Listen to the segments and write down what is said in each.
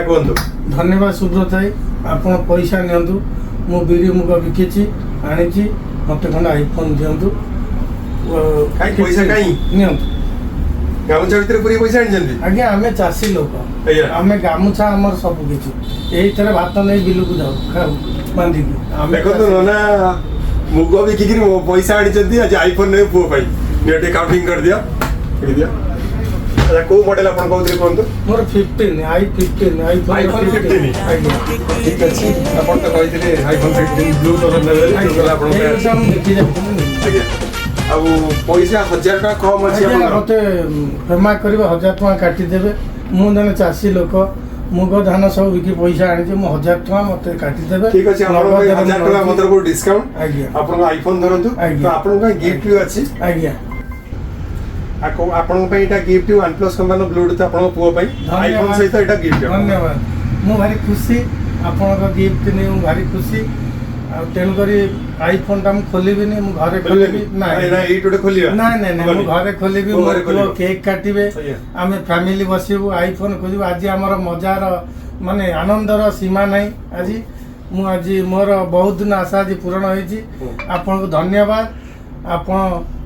कहतु धन्यवाद सुब्रत भाई आपण पैसा नियंतु मु बिरी मुग बिकिछि आनिछि मते खंड आईफोन दियंतु काई पैसा काई नियंतु गामुछा भीतर पूरी पैसा आनी आज्ञा आमे चासी लोक आमे गामुछा हमर सब किछि एही तरह भात नै बिलुकु जाऊ खाऊ बांधी देखो नना मुग बिकिक पैसा आनी आज आईफोन ने पुओ पाई नेटे काउंटिंग कर दिया अच्छा को मॉडल अपन कहते कहतु मोर 15 i15 आईफोन 15 आज्ञा ठीक अछि अपन तो कहते आईफोन 15 ब्लू कलर नेबे जो अपन देखि जाऊ आज्ञा अब पैसा 1000 टका कम अछि अपन मते क्षमा करिवे 1000 टका काटी देबे मु जने चासी लोक मुग धान सब बिकी पैसा आनी मु 1000 टका मते काटी देबे ठीक अछि अपन 1000 टका मतलब को डिस्काउंट आज्ञा अपन आईफोन धरंतु तो अपन का गिफ्ट भी अछि आज्ञा आपण पे एटा गिफ्ट OnePlus कंपनी ब्लूटूथ आपण पुओ पे आईफोन सहित एटा गिफ्ट धन्यवाद मु भारी खुशी आपण का गिफ्ट ने मु भारी खुशी आ तेन करी आईफोन टा मु खोलिबी नै मु घरे खोलिबी नाही ना एटोडे खोलिबा नाही नाही मु घरे खोलिबी मु केक काटिबे आमे फैमिली बसिबु आईफोन खोजिबु आज हमर मजार माने आनंदर सीमा नै आज मु आज मोर बहुत दिन आशा आज पूर्ण होईची आपण को धन्यवाद आपण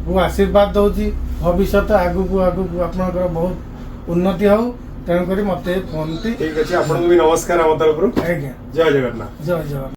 को आशीर्वाद दउची भविष्य आगु को आपनकर बहुत उन्नति हो तेणुक मत फोन ठीक अच्छे आपको भी नमस्कार आम तरफ आज्ञा जय जगन्नाथ जय जगन्नाथ।